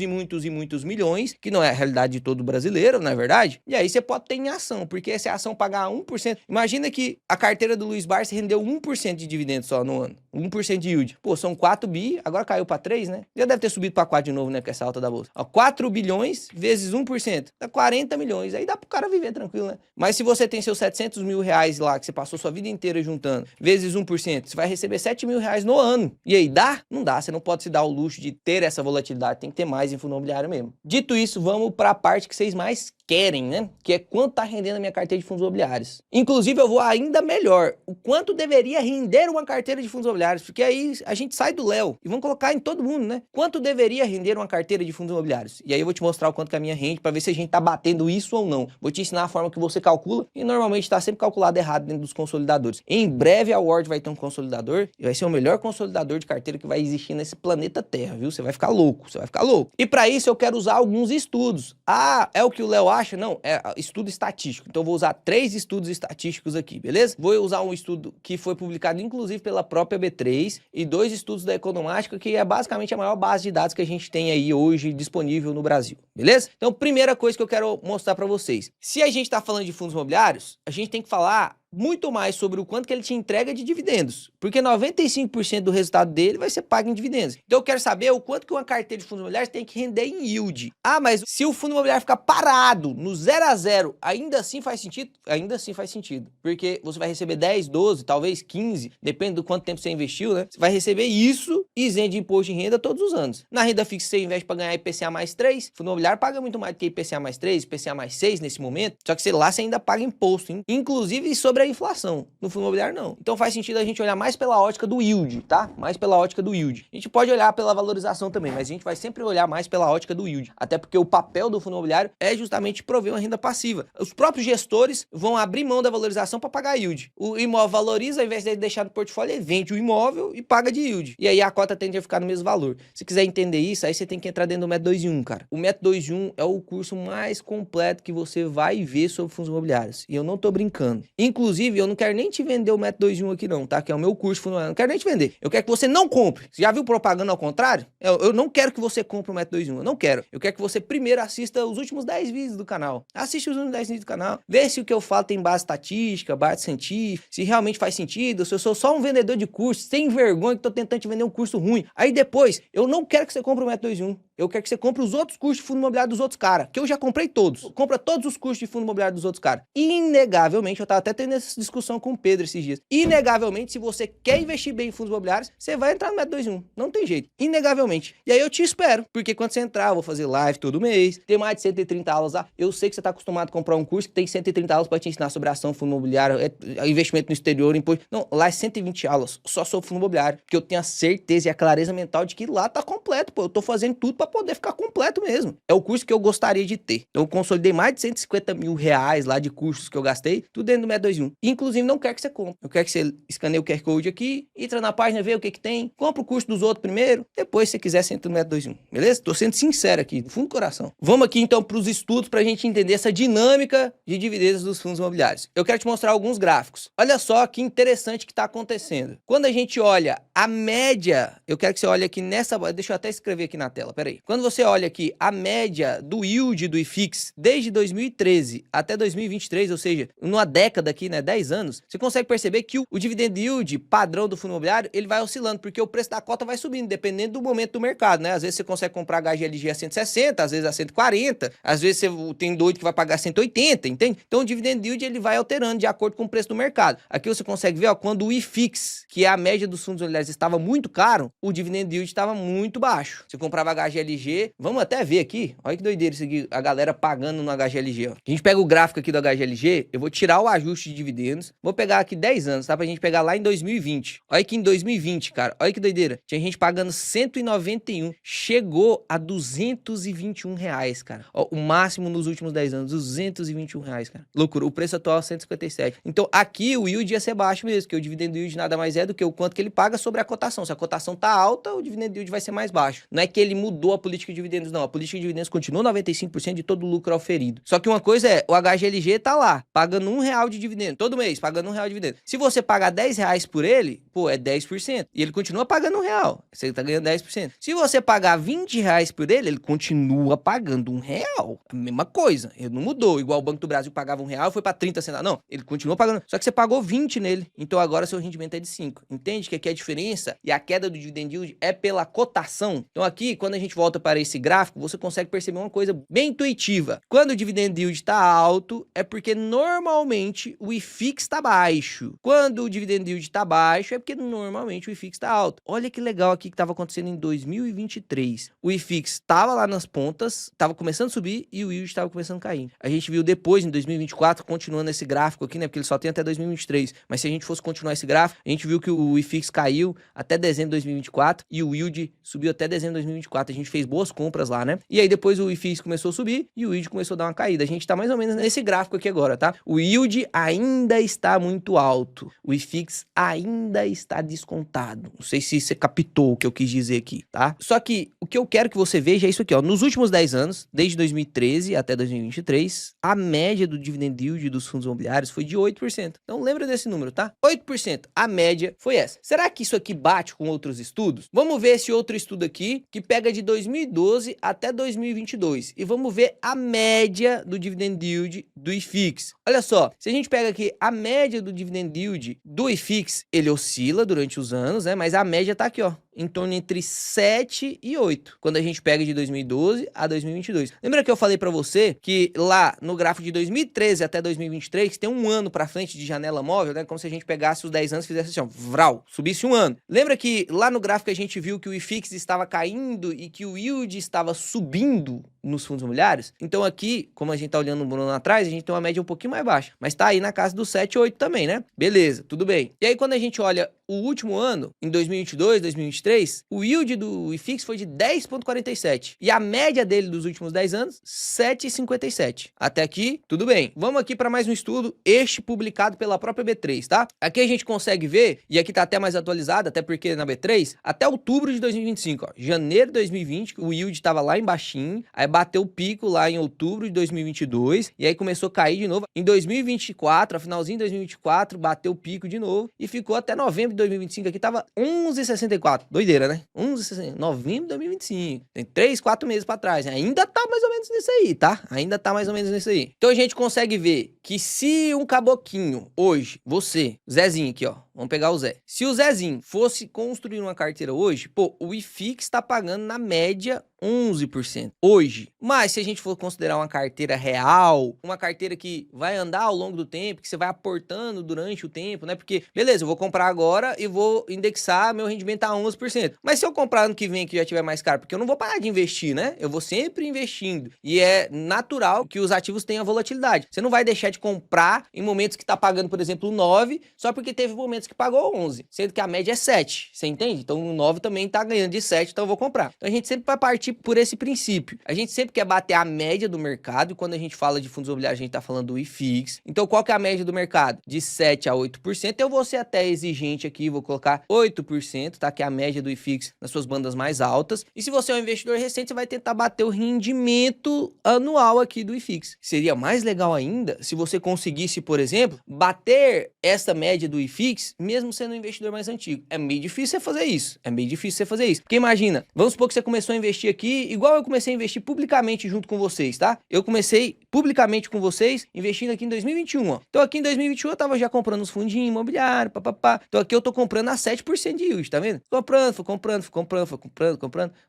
milhões, que não é a realidade de todo brasileiro, não é verdade? E aí você pode ter em ação, porque se a ação pagar 1%, imagina que a carteira do Luiz Barsi rendeu 1% de dividendo só no ano, 1% de yield. Pô, são 4 bi, agora caiu pra 3, né? Já deve ter subido pra 4 de novo, né, com essa alta da bolsa. Ó, 4 bilhões vezes 1%, dá 40 milhões, aí dá pro cara viver tranquilo, né? Mas se você tem seus 700 mil reais lá, que você passou sua vida inteira juntando, vezes 1%, você vai receber 7 mil reais no ano. E aí, dá? Não dá, você não pode se dar o luxo de ter essa volatilidade, tem que ter mais em fundo imobiliário mesmo. Dito isso, vamos para a parte que vocês mais querem, né? Que é quanto tá rendendo a minha carteira de fundos imobiliários. Inclusive, eu vou ainda melhor. O quanto deveria render uma carteira de fundos imobiliários? Porque aí a gente sai do Léo e vamos colocar em todo mundo, né? Quanto deveria render uma carteira de fundos imobiliários? E aí eu vou te mostrar o quanto que a minha rende para ver se a gente tá batendo isso ou não. Vou te ensinar a forma que você calcula e normalmente tá sempre calculado errado dentro dos consolidadores. Em breve a Ward vai ter um consolidador e vai ser o melhor consolidador de carteira que vai existir nesse planeta Terra, viu? Você vai ficar louco, você vai ficar louco. E para isso eu quero usar alguns estudos. Ah, é o que o Léo acha? Não, é estudo estatístico. Então eu vou usar 3 estudos estatísticos aqui, beleza? Vou usar um estudo que foi publicado inclusive pela própria B3 e 2 estudos da Economática, que é basicamente a maior base de dados que a gente tem aí hoje disponível no Brasil, beleza? Então, primeira coisa que eu quero mostrar para vocês. Se a gente tá falando de fundos imobiliários, a gente tem que falar muito mais sobre o quanto que ele te entrega de dividendos, porque 95% do resultado dele vai ser pago em dividendos. Então eu quero saber o quanto que uma carteira de fundos imobiliários tem que render em yield. Ah, mas se o fundo imobiliário ficar parado no 0 a 0, ainda assim faz sentido? Ainda assim faz sentido, porque você vai receber 10, 12, talvez 15, depende do quanto tempo você investiu, né? Você vai receber isso isento de imposto de renda todos os anos. Na renda fixa você investe para ganhar IPCA mais 3, o fundo imobiliário paga muito mais do que IPCA mais 3, IPCA mais 6 nesse momento, só que lá você ainda paga imposto, hein? Inclusive sobre a inflação. No fundo imobiliário, não. Então faz sentido a gente olhar mais pela ótica do yield, tá? Mais pela ótica do yield. A gente pode olhar pela valorização também, mas a gente vai sempre olhar mais pela ótica do yield. Até porque o papel do fundo imobiliário é justamente prover uma renda passiva. Os próprios gestores vão abrir mão da valorização para pagar yield. O imóvel valoriza, ao invés de deixar no portfólio, ele vende o imóvel e paga de yield. E aí a cota tende a ficar no mesmo valor. Se quiser entender isso, aí você tem que entrar dentro do Método 2 em 1, cara. O Método 2 em 1 é o curso mais completo que você vai ver sobre fundos imobiliários. E eu não tô brincando. Inclusive, eu não quero nem te vender o Método 2 em 1 aqui não, tá? Que é o meu curso fundo imobiliário. Não quero nem te vender. Eu quero que você não compre. Você já viu propaganda ao contrário? Eu não quero que você compre o Método 2 em 1. Eu não quero. Eu quero que você primeiro assista os últimos 10 vídeos do canal. Assiste os últimos 10 vídeos do canal. Vê se o que eu falo tem base estatística, base científica, se realmente faz sentido, se eu sou só um vendedor de curso, sem vergonha, que tô tentando te vender um curso ruim. Aí depois, eu não quero que você compre o Método 2 em 1. Eu quero que você compre os outros cursos de fundo imobiliário dos outros caras, que eu já comprei todos. Compra todos os cursos de fundo imobiliário dos outros caras. Inegavelmente, eu tava até tendo essa discussão com o Pedro esses dias. Inegavelmente, se você quer investir bem em fundos imobiliários, você vai entrar no Método 2 em 1. Não tem jeito. Inegavelmente. E aí eu te espero, porque quando você entrar, eu vou fazer live todo mês, tem mais de 130 aulas lá. Eu sei que você tá acostumado a comprar um curso que tem 130 aulas para te ensinar sobre ação, fundo imobiliário, investimento no exterior, imposto. Não, lá é 120 aulas só sobre fundo imobiliário, porque eu tenho a certeza e a clareza mental de que lá tá completo, pô. Eu tô fazendo tudo para poder ficar completo mesmo. É o curso que eu gostaria de ter. Eu consolidei mais de 150 mil reais lá de cursos que eu gastei, tudo dentro do Método 2 em 1. Inclusive, não quero que você compre. Eu quero que você escaneie o QR Code aqui, entra na página, vê o que tem, compra o curso dos outros primeiro, depois, se você quiser, você entra no Método 2 em 1. Beleza? Tô sendo sincero aqui, do fundo do coração. Vamos aqui, então, pros estudos pra gente entender essa dinâmica de dividendos dos fundos imobiliários. Eu quero te mostrar alguns gráficos. Olha só que interessante que tá acontecendo. Quando a gente olha a média, eu quero que você olhe aqui nessa... Deixa eu até escrever aqui na tela, peraí. Quando você olha aqui a média do yield do IFIX desde 2013 até 2023, ou seja, numa década aqui, né, 10 anos, você consegue perceber que o dividend yield padrão do fundo imobiliário, ele vai oscilando, porque o preço da cota vai subindo, dependendo do momento do mercado, né? Às vezes você consegue comprar HGLG a 160, às vezes a 140, às vezes você tem doido que vai pagar 180, entende? Então o dividend yield, ele vai alterando de acordo com o preço do mercado. Aqui você consegue ver, ó, quando o IFIX, que é a média dos fundos imobiliários, estava muito caro, o dividend yield estava muito baixo. Você comprava HGLG, vamos até ver aqui, olha que doideira isso aqui, a galera pagando no HGLG, ó. A gente pega o gráfico aqui do HGLG, eu vou tirar o ajuste de dividendos, vou pegar aqui 10 anos, tá? Pra gente pegar lá em 2013. 2020. Olha que em 2020, cara, olha que doideira. Tinha gente pagando 191, chegou a 221 reais, cara. Ó, o máximo nos últimos 10 anos, 221 reais, cara. Loucura, o preço atual é 157. Então aqui o yield ia ser baixo mesmo, porque o dividend yield nada mais é do que o quanto que ele paga sobre a cotação. Se a cotação tá alta, o dividend yield vai ser mais baixo. Não é que ele mudou a política de dividendos, não. A política de dividendos continua 95% de todo o lucro auferido. Só que uma coisa é, o HGLG tá lá, pagando R$1 de dividendo, todo mês, pagando R$1 de dividendo. Se você pagar R$10 por ele, pô, é 10%. E ele continua pagando R$1. Você tá ganhando 10%. Se você pagar R$20 por ele, ele continua pagando R$1. A mesma coisa. Ele não mudou. Igual o Banco do Brasil pagava R$1 e foi pra 30 centavos. Não, ele continua pagando. Só que você pagou 20 nele. Então agora seu rendimento é de 5. Entende que aqui a diferença e a queda do dividend yield é pela cotação. Então aqui, quando a gente volta para esse gráfico, você consegue perceber uma coisa bem intuitiva. Quando o dividend yield está alto, é porque normalmente o IFIX está baixo. Quando o dividend yield está baixo, é porque normalmente o IFIX está alto. Olha que legal aqui que estava acontecendo em 2023. O IFIX estava lá nas pontas, estava começando a subir e o yield estava começando a cair. A gente viu depois, em 2024, continuando esse gráfico aqui, né? Porque ele só tem até 2023. Mas se a gente fosse continuar esse gráfico, a gente viu que o IFIX caiu até dezembro de 2024 e o yield subiu até dezembro de 2024. A gente fez boas compras lá, né? E aí depois o IFIX começou a subir e o yield começou a dar uma caída. A gente tá mais ou menos nesse gráfico aqui agora, tá? O yield ainda está muito alto. O IFIX ainda está descontado. Não sei se você captou o que eu quis dizer aqui, tá? Só que o que eu quero que você veja é isso aqui, ó. Nos últimos 10 anos, desde 2013 até 2023, a média do dividend yield dos fundos imobiliários foi de 8%. Então lembra desse número, tá? 8%. A média foi essa. Será que isso aqui bate com outros estudos? Vamos ver esse outro estudo aqui, que pega de 2012 até 2022. E vamos ver a média do dividend yield do IFIX. Olha só, se a gente pega aqui a média do dividend yield do IFIX, ele oscila durante os anos, né? Mas a média tá aqui, ó, em torno entre 7 e 8, quando a gente pega de 2012 a 2022. Lembra que eu falei pra você que lá no gráfico de 2013 até 2023, tem um ano pra frente de janela móvel, né? Como se a gente pegasse os 10 anos e fizesse assim, ó, vral, subisse um ano. Lembra que lá no gráfico a gente viu que o IFIX estava caindo e que o yield estava subindo nos fundos imobiliários? Então aqui, como a gente tá olhando um ano atrás, a gente tem uma média um pouquinho mais baixa, mas tá aí na casa dos 7, 8 também, né? Beleza, tudo bem. E aí quando a gente olha o último ano, em 2022, 2023, o yield do IFIX foi de 10,47. E a média dele dos últimos 10 anos, 7,57. Até aqui, tudo bem. Vamos aqui para mais um estudo, este publicado pela própria B3, tá? Aqui a gente consegue ver, e aqui tá até mais atualizado, até porque na B3, até outubro de 2025, ó. Janeiro de 2020, o yield estava lá embaixinho, aí bateu o pico lá em outubro de 2022, e aí começou a cair de novo. Em 2024, a finalzinho de 2024, bateu o pico de novo, e ficou até novembro de 2025 aqui, tava 11,64. Doideira, né? 11,60. Novembro de 2025. Tem 3, 4 meses pra trás. Ainda tá mais ou menos nisso aí, tá? Ainda tá mais ou menos nisso aí. Então a gente consegue ver que se um caboquinho hoje, você, Zezinho aqui, ó, vamos pegar o Zé. Se o Zezinho fosse construir uma carteira hoje, pô, o IFIX tá pagando na média 11% hoje. Mas se a gente for considerar uma carteira real, uma carteira que vai andar ao longo do tempo, que você vai aportando durante o tempo, né? Porque, beleza, eu vou comprar agora e vou indexar meu rendimento a 11%. Mas se eu comprar ano que vem que já tiver mais caro, porque eu não vou parar de investir, né? Eu vou sempre investindo. E é natural que os ativos tenham volatilidade. Você não vai deixar de comprar em momentos que tá pagando, por exemplo, 9, só porque teve momentos que pagou 11, sendo que a média é 7. Você entende? Então o 9 também tá ganhando de 7, então eu vou comprar. Então a gente sempre vai partir por esse princípio. A gente sempre quer bater a média do mercado, e quando a gente fala de fundos imobiliários, a gente tá falando do IFIX. Então qual que é a média do mercado? De 7 a 8%. Eu vou ser até exigente aqui, vou colocar 8%, tá? Que é a média do IFIX nas suas bandas mais altas. E se você é um investidor recente, você vai tentar bater o rendimento anual aqui do IFIX. Seria mais legal ainda se você conseguisse, por exemplo, bater essa média do IFIX, mesmo sendo um investidor mais antigo. É meio difícil você fazer isso. É meio difícil você fazer isso. Porque imagina, vamos supor que você começou a investir aqui, igual eu comecei a investir publicamente junto com vocês, tá? Eu comecei publicamente com vocês, investindo aqui em 2021, ó. Então aqui em 2021 eu tava já comprando os fundinhos imobiliários, papapá. Então aqui eu tô comprando a 7% de yield, tá vendo? Fui comprando.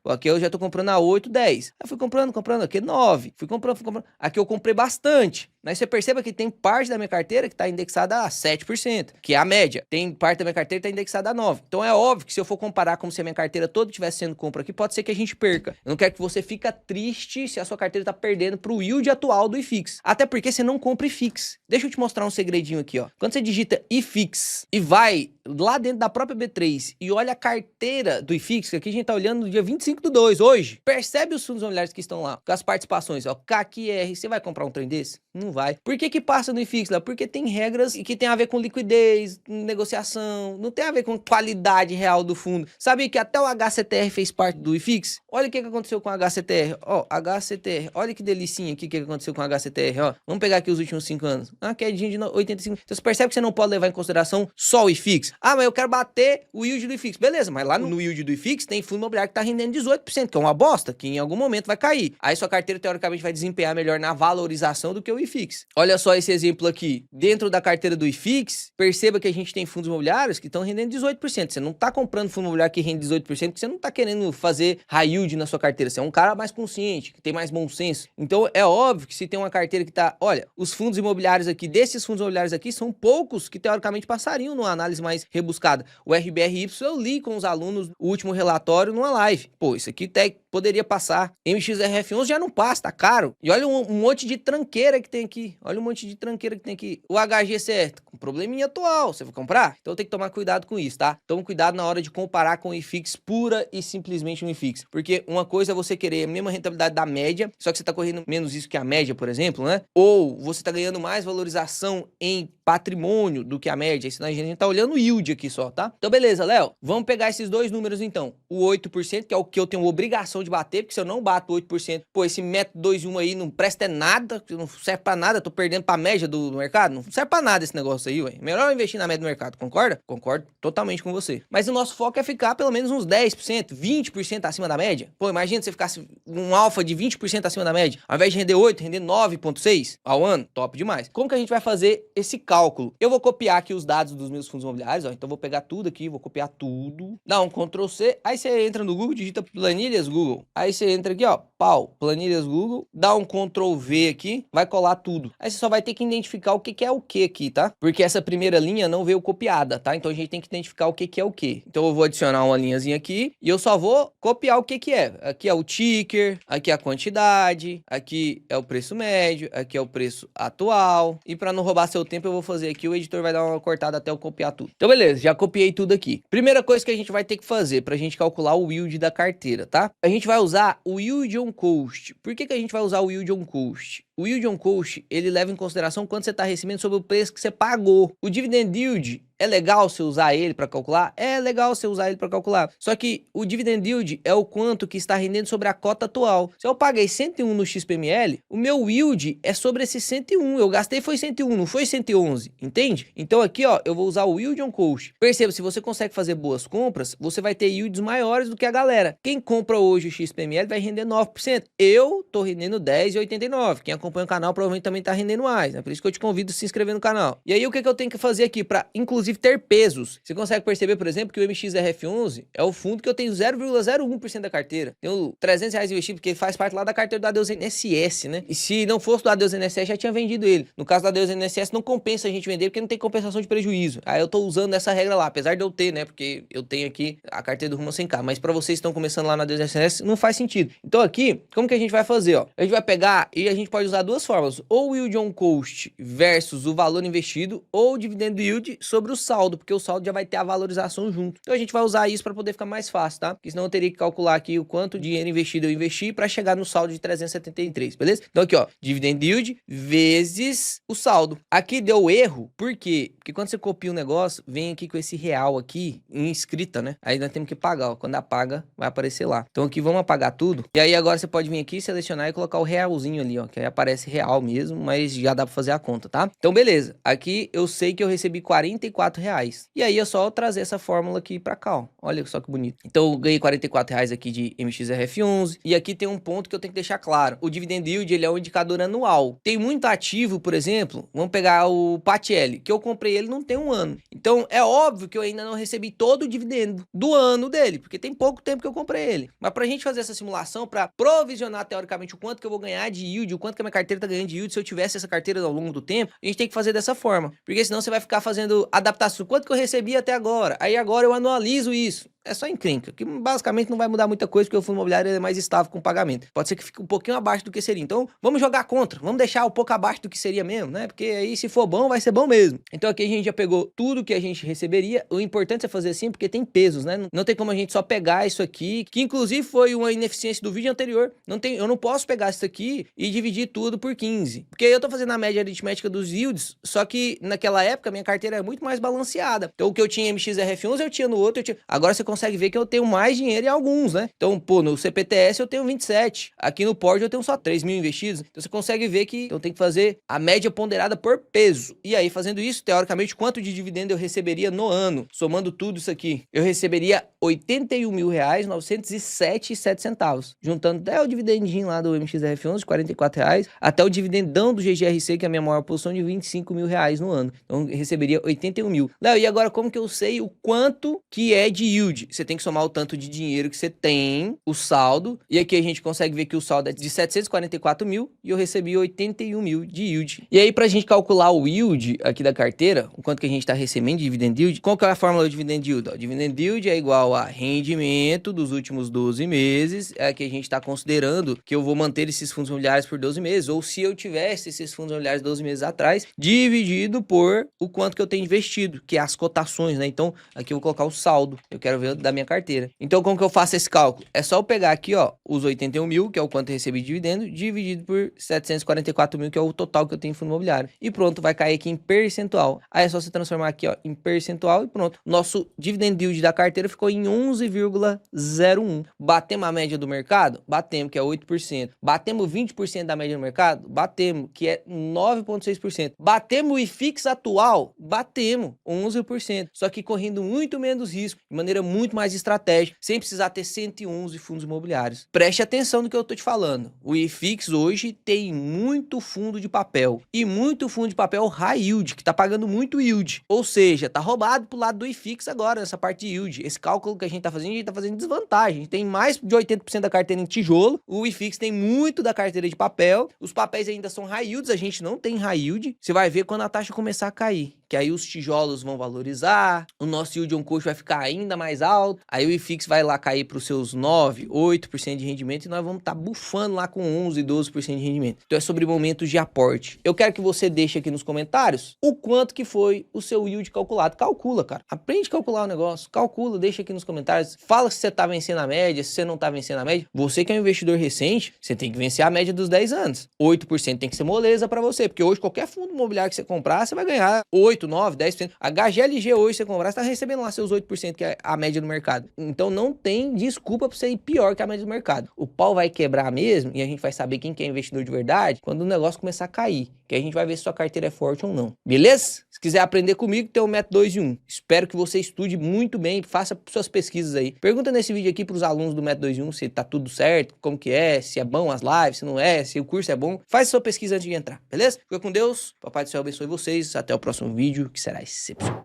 Ó, aqui eu já tô comprando a 8, 10. Aí fui comprando, aqui 9. Fui comprando. Aqui eu comprei bastante. Mas você perceba que tem parte da minha carteira que tá indexada a 7%, que é a média. Tem parte da minha carteira que tá indexada a 9%. Então é óbvio que se eu for comparar como se a minha carteira toda estivesse sendo compra aqui, pode ser que a gente perca. Eu não quero que você fique triste se a sua carteira tá perdendo pro yield atual do IFIX. Até porque você não compra IFIX. Deixa eu te mostrar um segredinho aqui, ó. Quando você digita IFIX e vai lá dentro da própria B3 e olha a carteira do IFIX, que aqui a gente tá olhando no dia 25/2, hoje, percebe os fundos imobiliários que estão lá, com as participações, ó, CAC-R, você vai comprar um trem desse? Não vai. Por que que passa no IFIX lá? Porque tem regras que tem a ver com liquidez, negociação, não tem a ver com qualidade real do fundo. Sabe que até o HCTR fez parte do IFIX? Olha o que aconteceu com o HCTR, ó, HCTR, olha que delicinha aqui que aconteceu com o HCTR, ó. Vamos pegar aqui os últimos 5 anos. Ah, quedinha de 85. Então você percebe que você não pode levar em consideração só o IFIX. Ah, mas eu quero bater o yield do IFIX. Beleza, mas lá no yield do IFIX tem fundo imobiliário que tá rendendo 18%, que é uma bosta, que em algum momento vai cair. Aí sua carteira teoricamente vai desempenhar melhor na valorização do que o IFIX. Olha só esse exemplo aqui. Dentro da carteira do IFIX, perceba que a gente tem fundos imobiliários que estão rendendo 18%. Você não tá comprando fundo imobiliário que rende 18% porque você não tá querendo fazer high yield na sua carteira. Você é um cara mais consciente, que tem mais bom senso. Então é óbvio que se tem uma carteira que tá... Olha, os fundos imobiliários aqui, desses fundos imobiliários aqui, são poucos que teoricamente passariam numa análise mais rebuscada. O RBRY eu li com os alunos o último relatório numa live. Pô, isso aqui até poderia passar. MXRF11 já não passa, tá caro. E olha um monte de tranqueira que tem aqui. Olha um monte de tranqueira que tem aqui. O HGCR, com probleminha atual, você vai comprar? Então tem que tomar cuidado com isso, tá? Toma cuidado na hora de comparar com o IFIX, pura e simplesmente um IFIX. Porque uma coisa é você querer a mesma rentabilidade da média, só que você tá correndo menos isso que a média, por exemplo, né? Ou você tá ganhando mais valorização em patrimônio do que a média. Isso a gente tá olhando o yield aqui só, tá? Então beleza, Léo, vamos pegar esses dois números então. O 8%, que é o que eu tenho obrigação de bater, porque se eu não bato 8%, pô, esse método 2 em 1 aí não presta nada, não serve pra nada, tô perdendo pra média do mercado, não serve pra nada esse negócio aí, ué. Melhor eu investir na média do mercado, concorda? Concordo totalmente com você. Mas o nosso foco é ficar pelo menos uns 10%, 20% acima da média. Pô, imagina se você ficasse um alfa de 20% acima da média, ao invés de render 8, render 9,6 ao ano, top demais. Como que a gente vai fazer esse cálculo? Eu vou copiar aqui os dados dos meus fundos imobiliários, ó, então vou pegar tudo aqui, vou copiar tudo, dá um Ctrl C, aí você entra no Google, digita planilhas Google, aí você entra aqui, ó, pau, planilhas Google, dá um Ctrl V aqui, vai colar tudo. Aí você só vai ter que identificar o que que é o que aqui, tá? Porque essa primeira linha não veio copiada, tá? Então a gente tem que identificar o que que é o que. Então eu vou adicionar uma linhazinha aqui e eu só vou copiar o que que é. Aqui é o ticker, aqui é a quantidade, aqui é o preço médio, aqui é o preço atual. E para não roubar seu tempo, eu vou fazer aqui, o editor vai dar uma cortada até eu copiar tudo. Então beleza, já copiei tudo aqui. Primeira coisa que a gente vai ter que fazer pra gente calcular o yield da carteira, tá? A gente vai usar o yield on cost. Por que que a gente vai usar o yield on cost? O yield on cost, ele leva em consideração quanto você está recebendo sobre o preço que você pagou. O dividend yield, é legal você usar ele para calcular? É legal você usar ele para calcular. Só que o dividend yield é o quanto que está rendendo sobre a cota atual. Se eu paguei 101 no XPML, o meu yield é sobre esse 101. Eu gastei foi 101, não foi 111, entende? Então aqui, ó, eu vou usar o yield on cost. Perceba, se você consegue fazer boas compras, você vai ter yields maiores do que a galera. Quem compra hoje o XPML vai render 9%. Eu tô rendendo 10,89. Quem acompanha o canal provavelmente também tá rendendo mais, né? Por isso que eu te convido a se inscrever no canal. E aí o que que eu tenho que fazer aqui para inclusive ter pesos? Você consegue perceber, por exemplo, que o MXRF11 é o fundo que eu tenho 0,01% da carteira. Tenho R$300 investido porque ele faz parte lá da carteira do Adeus INSS, né? E se não fosse do Adeus INSS, já tinha vendido ele. No caso do Adeus INSS, não compensa a gente vender porque não tem compensação de prejuízo. Aí eu tô usando essa regra lá, apesar de eu ter, né? Porque eu tenho aqui a carteira do Rumo 100K. Mas para vocês que estão começando lá na Adeus INSS, não faz sentido. Então aqui, como que a gente vai fazer, ó? A gente vai pegar e a gente pode usar duas formas. Ou o yield on cost versus o valor investido, ou o dividend yield sobre o saldo, porque o saldo já vai ter a valorização junto. Então a gente vai usar isso para poder ficar mais fácil, tá? Porque senão eu teria que calcular aqui o quanto dinheiro investido eu investi para chegar no saldo de 373, beleza? Então aqui, ó, dividend yield vezes o saldo. Aqui deu erro, por quê? Porque quando você copia um negócio, vem aqui com esse real aqui em escrita, né? Aí nós temos que pagar, ó. Quando apaga, vai aparecer lá. Então aqui vamos apagar tudo. E aí agora você pode vir aqui, selecionar e colocar o realzinho ali, ó, que aí aparece real mesmo, mas já dá pra fazer a conta, tá? Então beleza, aqui eu sei que eu recebi R$44. E aí é só eu trazer essa fórmula aqui pra cá, ó. Olha só que bonito. Então eu ganhei R$44 aqui de MXRF11. E aqui tem um ponto que eu tenho que deixar claro. O dividend yield, ele é um indicador anual. Tem muito ativo, por exemplo, vamos pegar o PATL, que eu comprei ele não tem um ano. Então é óbvio que eu ainda não recebi todo o dividendo do ano dele, porque tem pouco tempo que eu comprei ele. Mas pra gente fazer essa simulação, pra provisionar teoricamente o quanto que eu vou ganhar de yield, o quanto que a minha carteira tá ganhando de yield, se eu tivesse essa carteira ao longo do tempo, a gente tem que fazer dessa forma. Porque senão você vai ficar fazendo adaptação. Quanto que eu recebi até agora? Aí agora eu anualizo isso. é só encrenca, que basicamente não vai mudar muita coisa, porque o fundo imobiliário é mais estável com o pagamento. Pode ser que fique um pouquinho abaixo do que seria. Então, vamos jogar contra, vamos deixar um pouco abaixo do que seria mesmo, né? Porque aí, se for bom, vai ser bom mesmo. Então, aqui a gente já pegou tudo que a gente receberia. O importante é fazer assim, porque tem pesos, né? Não tem como a gente só pegar isso aqui, que inclusive foi uma ineficiência do vídeo anterior. Eu não posso pegar isso aqui e dividir tudo por 15. Porque eu tô fazendo a média aritmética dos yields, só que naquela época minha carteira era muito mais balanceada. Então, o que eu tinha em MXRF11, eu tinha no outro, eu tinha... Agora você consegue ver que eu tenho mais dinheiro em alguns, né? Então, pô, no CPTS eu tenho 27. Aqui no PORD eu tenho só 3 mil investidos. Então, você consegue ver que eu tenho que fazer a média ponderada por peso. E aí, fazendo isso, teoricamente, quanto de dividendo eu receberia no ano? Somando tudo isso aqui, eu receberia R$ 81.907,07. Juntando até o dividendinho lá do MXRF11, de R$ 44, até o dividendão do GGRC, que é a minha maior posição, de R$ 25 mil no ano. Então, eu receberia 81 mil. Léo, e agora como que eu sei o quanto que é de yield? Você tem que somar o tanto de dinheiro que você tem, o saldo, e aqui a gente consegue ver que o saldo é de 744 mil e eu recebi 81 mil de yield. E aí, pra gente calcular o yield aqui da carteira, o quanto que a gente tá recebendo de dividend yield, qual que é a fórmula do dividend yield? O dividend yield é igual a rendimento dos últimos 12 meses, é que a gente tá considerando que eu vou manter esses fundos imobiliários por 12 meses, ou se eu tivesse esses fundos imobiliários 12 meses atrás, dividido por o quanto que eu tenho investido, que é as cotações, né? Então, aqui eu vou colocar o saldo, eu quero ver da minha carteira. Então, como que eu faço esse cálculo? É só eu pegar aqui, ó, os 81 mil, que é o quanto eu recebi de dividendo, dividido por 744 mil, que é o total que eu tenho em fundo imobiliário. E pronto, vai cair aqui em percentual. Aí é só você transformar aqui, ó, em percentual e pronto. Nosso dividend yield da carteira ficou em 11,01. Batemos a média do mercado? Batemos, que é 8%. Batemos 20% da média do mercado? Batemos, que é 9,6%. Batemos o IFIX atual? Batemos, 11%. Só que correndo muito menos risco, de maneira muito mais estratégica, sem precisar ter 111 fundos imobiliários. Preste atenção no que eu tô te falando. O IFIX hoje tem muito fundo de papel, e muito fundo de papel high yield, que tá pagando muito yield. Ou seja, tá roubado pro lado do IFIX agora, nessa parte de yield. Esse cálculo que a gente tá fazendo desvantagem. A gente tem mais de 80% da carteira em tijolo, o IFIX tem muito da carteira de papel, os papéis ainda são high yields, a gente não tem high yield. Você vai ver quando a taxa começar a cair, que aí os tijolos vão valorizar, o nosso yield on cost vai ficar ainda mais alto, aí o IFIX vai lá cair para os seus 9, 8% de rendimento e nós vamos estar bufando lá com 11, 12% de rendimento. Então é sobre momentos de aporte. Eu quero que você deixe aqui nos comentários o quanto que foi o seu yield calculado. Calcula, cara. Aprende a calcular o negócio. Calcula, deixa aqui nos comentários. Fala se você tá vencendo a média, se você não tá vencendo a média. Você que é um investidor recente, você tem que vencer a média dos 10 anos. 8% tem que ser moleza para você, porque hoje qualquer fundo imobiliário que você comprar, você vai ganhar 8, 9, 10%. A HGLG hoje você comprar, você tá recebendo lá seus 8%, que é a média do mercado. Então não tem desculpa para você ir pior que a média do mercado. O pau vai quebrar mesmo e a gente vai saber quem que é investidor de verdade quando o negócio começar a cair, que a gente vai ver se sua carteira é forte ou não. Beleza? Se quiser aprender comigo, tem o método 2 em 1. Espero que você estude muito bem, faça suas pesquisas aí. Pergunta nesse vídeo aqui para os alunos do método 2 em 1 se tá tudo certo, como que é, se é bom as lives, se não é, se o curso é bom. Faz sua pesquisa antes de entrar, beleza? Fica com Deus, Papai do Céu abençoe vocês, até o próximo vídeo, que será excepcional.